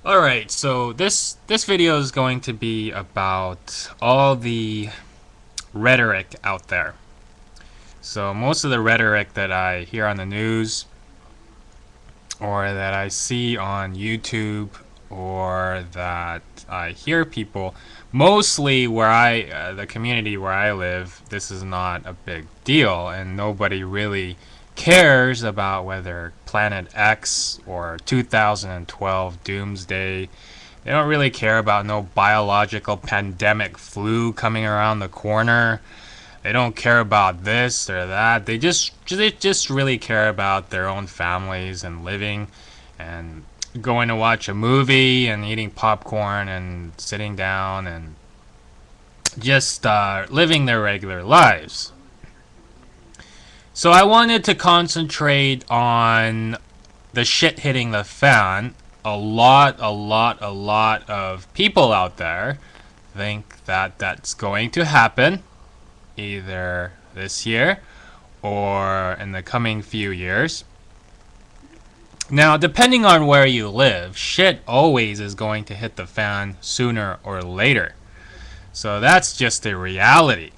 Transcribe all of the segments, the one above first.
Alright, so this video is going to be about all the rhetoric out there. So most of the rhetoric that I hear on the news or that I see on YouTube or that I hear people, mostly where the community where I live, this is not a big deal and nobody really cares about whether Planet X or 2012 Doomsday. They don't really care about no biological pandemic flu coming around the corner. They don't care about this or that. They just really care about their own families and living and going to watch a movie and eating popcorn and sitting down and just living their regular lives. So I wanted to concentrate on the shit hitting the fan. A lot of people out there think that that's going to happen either this year or in the coming few years. Now, depending on where you live, shit always is going to hit the fan sooner or later. So that's just the reality.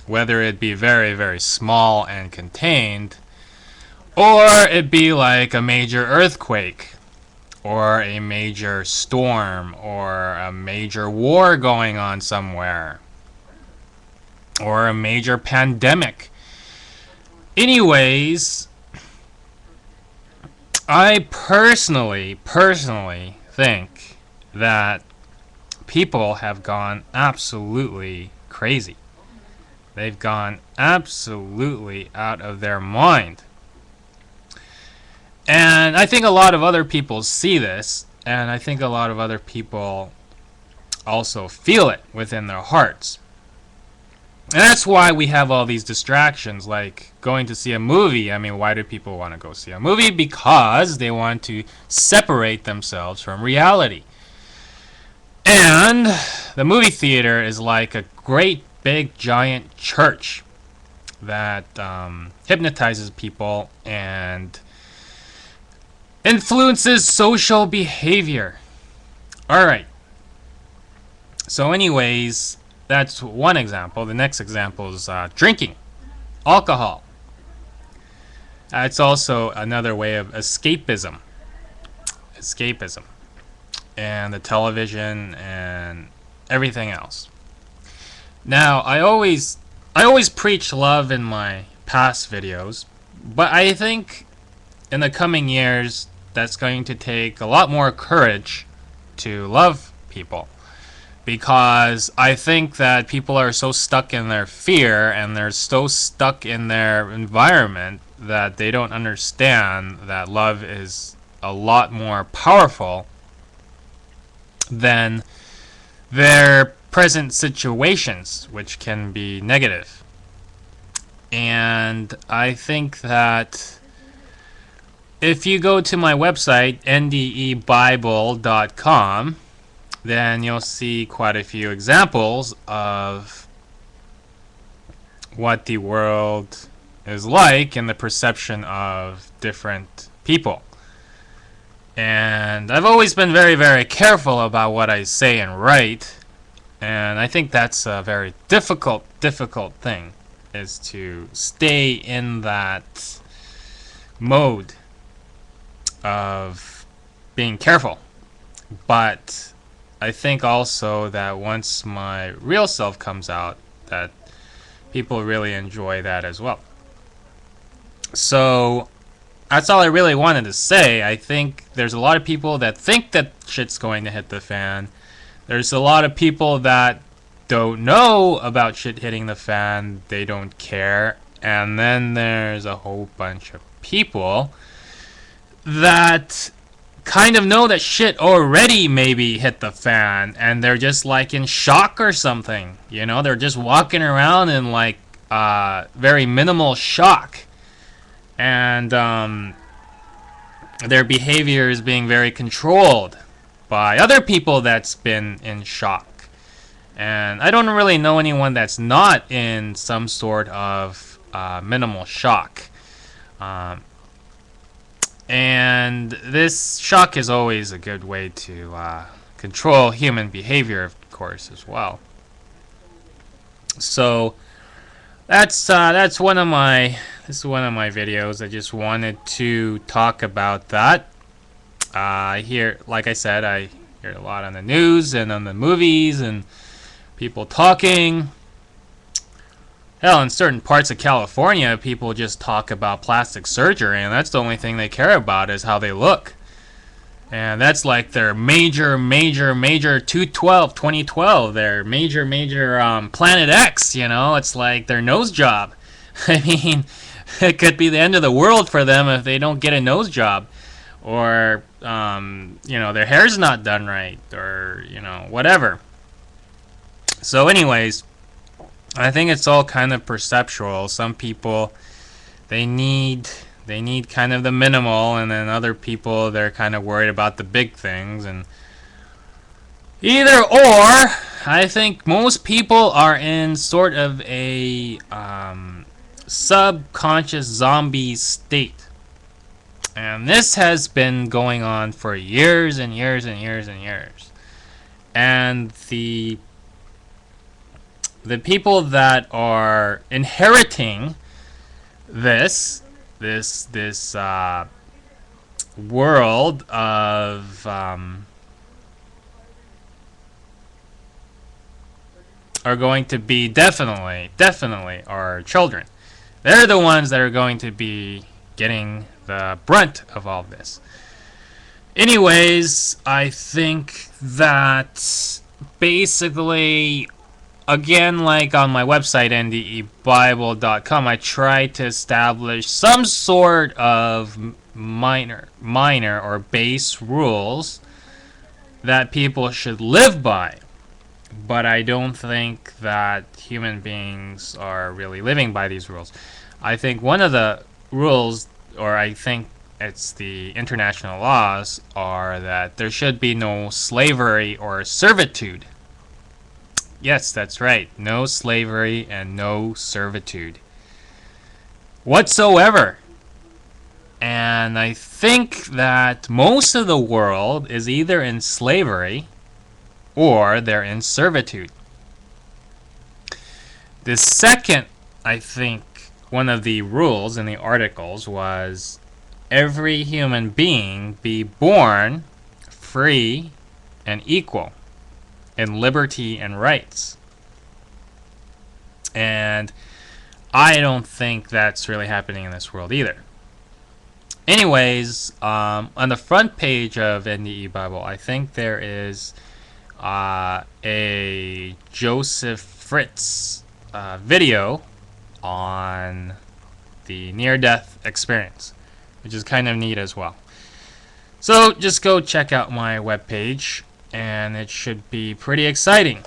Whether it be very small and contained, or it be like a major earthquake, or a major storm, or a major war going on somewhere, or a major pandemic. Anyways, I personally think that people have gone absolutely crazy. They've gone absolutely out of their mind. And I think a lot of other people see this, and I think a lot of other people also feel it within their hearts. And that's why we have all these distractions, like going to see a movie. I mean, why do people want to go see a movie? Because they want to separate themselves from reality. And the movie theater is like a great big giant church that hypnotizes people and influences social behavior. Alright. So anyways, that's one example. The next example is drinking. Alcohol. It's also another way of escapism. And the television and everything else. Now, I always preach love in my past videos, but I think in the coming years that's going to take a lot more courage to love people, because I think that people are so stuck in their fear and they're so stuck in their environment that they don't understand that love is a lot more powerful than their present situations, which can be negative. And I think that if you go to my website, ndebible.com, then you'll see quite a few examples of what the world is like and the perception of different people. And I've always been very careful about what I say and write. And I think that's a very difficult thing, is to stay in that mode of being careful. But I think also that once my real self comes out, that people really enjoy that as well. So that's all I really wanted to say. I think there's a lot of people that think that shit's going to hit the fan. There's a lot of people that don't know about shit hitting the fan. They don't care. And then there's a whole bunch of people that kind of know that shit already maybe hit the fan, and they're just like in shock or something. You know, they're just walking around in like very minimal shock. And their behavior is being very controlled by other people that's been in shock. And I don't really know anyone that's not in some sort of minimal shock. And this shock is always a good way to control human behavior, of course, as well. So that's one of my videos. I just wanted to talk about that. Like I said, I hear a lot on the news and on the movies and people talking. Hell, in certain parts of California, people just talk about plastic surgery, and that's the only thing they care about is how they look. And that's like their major 2012, their major Planet X, it's like their nose job. I mean, it could be the end of the world for them if they don't get a nose job. Or, their hair's not done right, or, whatever. So anyways, I think it's all kind of perceptual. Some people, they need kind of the minimal, and then other people, they're kind of worried about the big things. And either or, I think most people are in sort of a subconscious zombie state. And this has been going on for years and years and years and years. And the people that are inheriting this world of are going to be definitely our children. They're the ones that are going to be getting the brunt of all this. Anyways, I think that basically, again, like on my website, ndebible.com, I try to establish some sort of minor or base rules that people should live by. But I don't think that human beings are really living by these rules. I think one of the rules, or I think it's the international laws, are that there should be no slavery or servitude. Yes, that's right. No slavery and no servitude whatsoever. And I think that most of the world is either in slavery or they're in servitude. The second, I think, one of the rules in the articles was every human being be born free and equal in liberty and rights. And I don't think that's really happening in this world either. Anyways, on the front page of NDE Bible, I think there is a Joseph Fritz video on the near-death experience, which is kind of neat as well. So just go check out my webpage, and it should be pretty exciting.